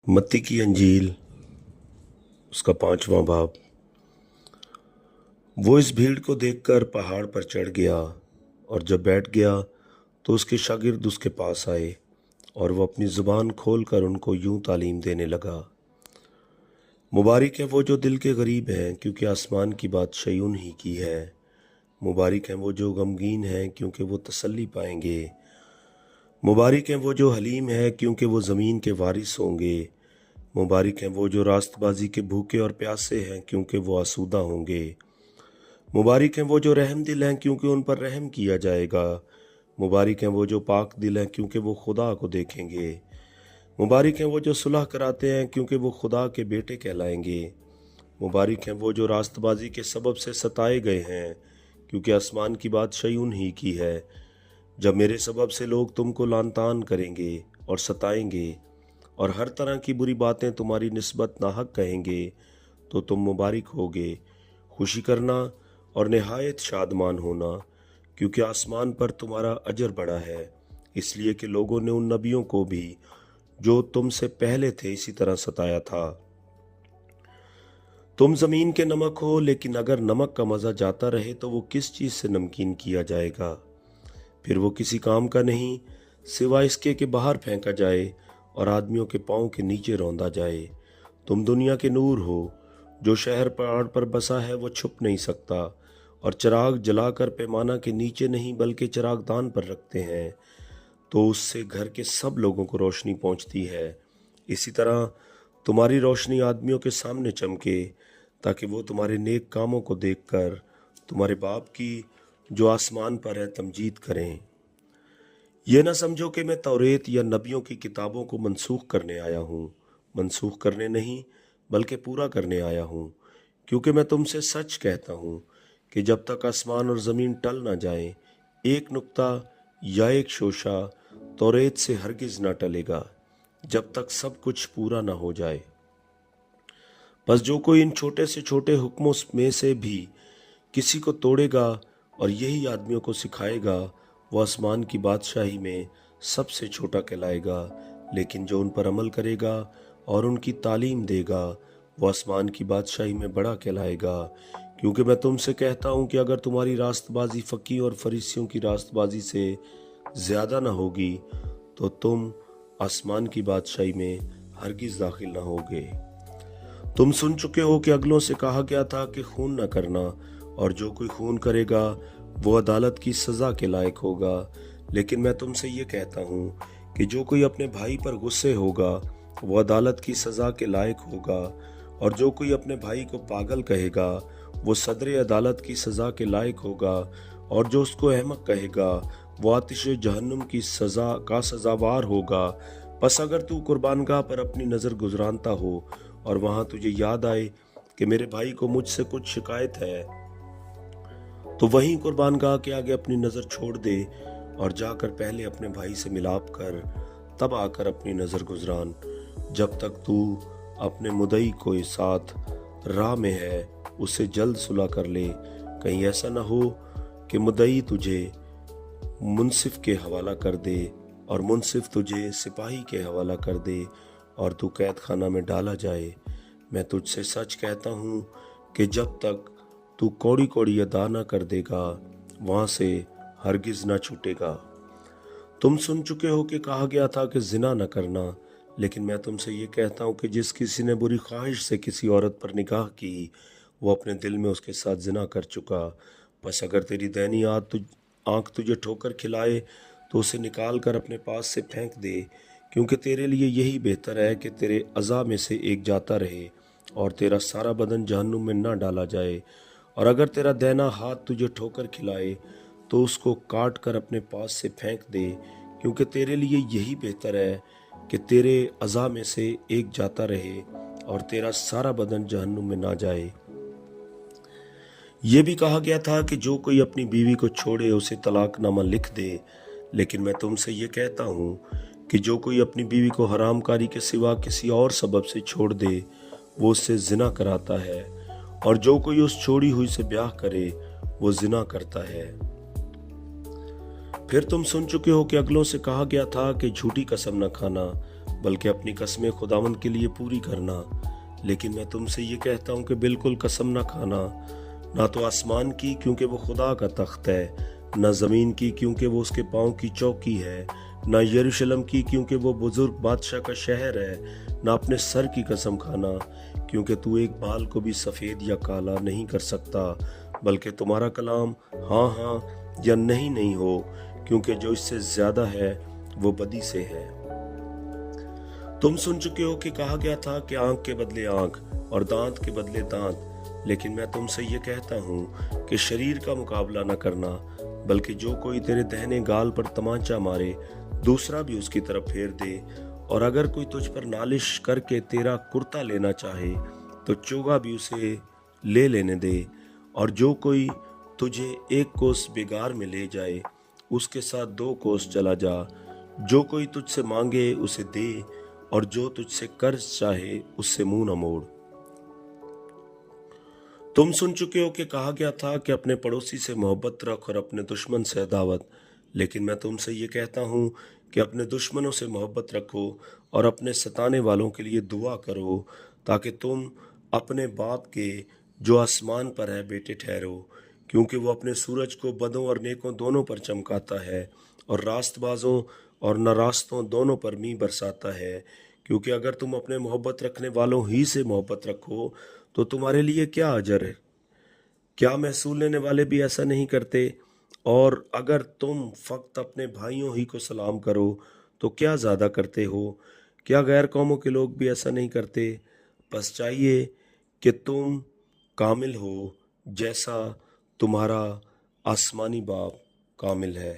मत्ती की अंजील उसका 5वां बाब। वो इस भीड़ को देखकर पहाड़ पर चढ़ गया और जब बैठ गया तो उसके शागिर्द उसके पास आए और वो अपनी जुबान खोलकर उनको यूं तालीम देने लगा। मुबारक है वो जो दिल के गरीब हैं, क्योंकि आसमान की बादशाही उन्हीं की है। मुबारक हैं वो जो गमगीन हैं, क्योंकि वो तसल्ली पाएंगे। मुबारक हैं वो जो हलीम है, क्योंकि वो ज़मीन के वारिस होंगे। मुबारक हैं वो जो रास्तबाजी के भूखे और प्यासे हैं, क्योंकि वो आसूदा होंगे। मुबारक हैं वो जो रहम दिल हैं, क्योंकि उन पर रहम किया जाएगा। मुबारक हैं वो जो पाक दिल हैं, क्योंकि वो खुदा को देखेंगे। मुबारक हैं वो जो सुलह कराते हैं, क्योंकि वो खुदा के बेटे कहलाएंगे। मुबारक हैं वो जो रास्तबाजी के सबब से सताए गए हैं, क्योंकि आसमान की बादशाही उन्हीं की है। जब मेरे सबब से लोग तुमको लानतान करेंगे और सताएंगे और हर तरह की बुरी बातें तुम्हारी निस्बत नाहक कहेंगे, तो तुम मुबारक होगे। खुशी करना और निहायत शादमान होना, क्योंकि आसमान पर तुम्हारा अजर बड़ा है, इसलिए कि लोगों ने उन नबियों को भी जो तुमसे पहले थे इसी तरह सताया था। तुम जमीन के नमक हो, लेकिन अगर नमक का मज़ा जाता रहे तो वो किस चीज़ से नमकीन किया जाएगा? फिर वो किसी काम का नहीं, सिवाय इसके कि बाहर फेंका जाए और आदमियों के पाँव के नीचे रौंदा जाए। तुम दुनिया के नूर हो। जो शहर पहाड़ पर बसा है वो छुप नहीं सकता, और चिराग जलाकर पैमाना के नीचे नहीं बल्कि चिरागदान पर रखते हैं, तो उससे घर के सब लोगों को रोशनी पहुंचती है। इसी तरह तुम्हारी रोशनी आदमियों के सामने चमके, ताकि वो तुम्हारे नेक कामों को देखकर तुम्हारे बाप की जो आसमान पर है तमजीद करें। ये ना समझो कि मैं तौरेत या नबियों की किताबों को मनसूख करने आया हूँ। मनसूख करने नहीं बल्कि पूरा करने आया हूँ, क्योंकि मैं तुमसे सच कहता हूँ कि जब तक आसमान और ज़मीन टल ना जाए, एक नुक्ता या एक शोशा तौरेत से हरगिज़ ना टलेगा, जब तक सब कुछ पूरा ना हो जाए। बस जो कोई इन छोटे से छोटे हुक्मों में से भी किसी को तोड़ेगा और यही आदमियों को सिखाएगा, वो आसमान की बादशाही में सबसे छोटा कहलाएगा। लेकिन जो उन पर अमल करेगा और उनकी तालीम देगा, वो आसमान की बादशाही में बड़ा कहलाएगा। क्योंकि मैं तुमसे कहता हूँ कि अगर तुम्हारी रास्तबाजी फकीह और फरीसियों की रास्तबाजी से ज़्यादा ना होगी, तो तुम आसमान की बादशाही में हरगिज़ दाखिल ना होगे। तुम सुन चुके हो कि अगलों से कहा गया था कि खून न करना, और जो कोई खून करेगा वो अदालत की सज़ा के लायक होगा। लेकिन मैं तुमसे ये कहता हूँ कि जो कोई अपने भाई पर गुस्से होगा वो अदालत की सज़ा के लायक होगा, और जो कोई अपने भाई को पागल कहेगा वो सदर अदालत की सज़ा के लायक होगा, और जो उसको अहमक कहेगा वो आतिश जहन्नुम की सज़ा का सज़ावार होगा। बस अगर तू कुर्बानगाह पर अपनी नज़र गुजरानता हो और वहाँ तुझे याद आए कि मेरे भाई को मुझसे कुछ शिकायत है, तो वहीं कुर्बानगाह के आगे अपनी नज़र छोड़ दे और जाकर पहले अपने भाई से मिलाप कर, तब आकर अपनी नज़र गुजरान। जब तक तू अपने मुदई को साथ राह में है, उसे जल्द सुलह कर ले। कहीं ऐसा न हो कि मुदई तुझे मुंसिफ के हवाला कर दे और मुंसिफ तुझे सिपाही के हवाला कर दे और तू कैद खाना में डाला जाए। मैं तुझसे सच कहता हूँ कि जब तक तू कौड़ी कौड़ी अदा न कर देगा, वहाँ से हरगिज़ न छूटेगा। तुम सुन चुके हो कि कहा गया था कि जिना न करना, लेकिन मैं तुमसे ये कहता हूँ कि जिस किसी ने बुरी ख्वाहिश से किसी औरत पर निगाह की, वो अपने दिल में उसके साथ जिना कर चुका। बस अगर तेरी दैनी आँख तुझे ठोकर खिलाए तो उसे निकाल कर अपने पास से फेंक दे, क्योंकि तेरे लिए यही बेहतर है कि तेरे अज़ा में से एक जाता रहे और तेरा सारा बदन जहन्नुम में ना डाला जाए। और अगर तेरा दैना हाथ तुझे ठोकर खिलाए तो उसको काट कर अपने पास से फेंक दे, क्योंकि तेरे लिए यही बेहतर है कि तेरे अज़ा में से एक जाता रहे और तेरा सारा बदन जहन्नुम में ना जाए। ये भी कहा गया था कि जो कोई अपनी बीवी को छोड़े उसे तलाकनामा लिख दे। लेकिन मैं तुमसे ये कहता हूँ कि जो कोई अपनी बीवी को हरामकारी के सिवा किसी और सबब से छोड़ दे, वो उससे जिना कराता है, और जो कोई उस छोड़ी हुई से ब्याह करे वो जिना करता है। फिर तुम सुन चुके हो कि अगलों से कहा गया था कि झूठी कसम न खाना, بلکہ اپنی قسمیں خداوند کے لیے پوری کرنا۔ لیکن میں تم سے یہ کہتا ہوں کہ بالکل قسم نہ کھانا، نہ تو آسمان کی کیونکہ وہ خدا کا تخت ہے، نہ زمین کی کیونکہ وہ اس کے پاؤں کی چوکی ہے، نہ یروشلم کی کیونکہ وہ بزرگ بادشاہ کا شہر ہے، نہ اپنے سر کی قسم کھانا کیونکہ تو ایک بال کو بھی سفید یا کالا نہیں کر سکتا، بلکہ تمہارا کلام ہاں ہاں یا نہیں نہیں ہو، کیونکہ جو اس سے زیادہ ہے وہ بدی سے ہے۔ تم سن چکے ہو کہ کہا گیا تھا کہ آنکھ کے بدلے آنکھ اور دانت کے بدلے دانت، لیکن میں تم سے یہ کہتا ہوں کہ شریر کا مقابلہ نہ کرنا، بلکہ جو کوئی تیرے دہنے گال پر تمانچہ مارے دوسرا بھی اس کی طرف پھیر دے، اور اگر کوئی تجھ پر نالش کر کے تیرا کرتا لینا چاہے تو چوگا بھی اسے لے لینے دے، اور جو کوئی تجھے ایک کوس بگار میں لے جائے اس کے ساتھ 2 کوس چلا جا۔ جو کوئی تجھ سے مانگے اسے دے، اور جو تجھ سے قرض چاہے اس سے منہ نہ موڑ۔ تم سن چکے ہو کہ کہا گیا تھا کہ اپنے پڑوسی سے محبت رکھ اور اپنے دشمن سے عداوت، لیکن میں تم سے یہ کہتا ہوں کہ اپنے دشمنوں سے محبت رکھو اور اپنے ستانے والوں کے لیے دعا کرو، تاکہ تم اپنے باپ کے جو آسمان پر ہے بیٹے ٹھہرو، کیونکہ وہ اپنے سورج کو بدوں اور نیکوں دونوں پر چمکاتا ہے، اور راست بازوں اور ناراستوں دونوں پر می برساتا ہے۔ کیونکہ اگر تم اپنے محبت رکھنے والوں ہی سے محبت رکھو تو تمہارے لیے کیا اجر ہے؟ کیا محصول لینے والے بھی ایسا نہیں کرتے؟ اور اگر تم فقط اپنے بھائیوں ہی کو سلام کرو تو کیا زیادہ کرتے ہو؟ کیا غیر قوموں کے لوگ بھی ایسا نہیں کرتے؟ بس چاہیے کہ تم کامل ہو جیسا تمہارا آسمانی باپ کامل ہے۔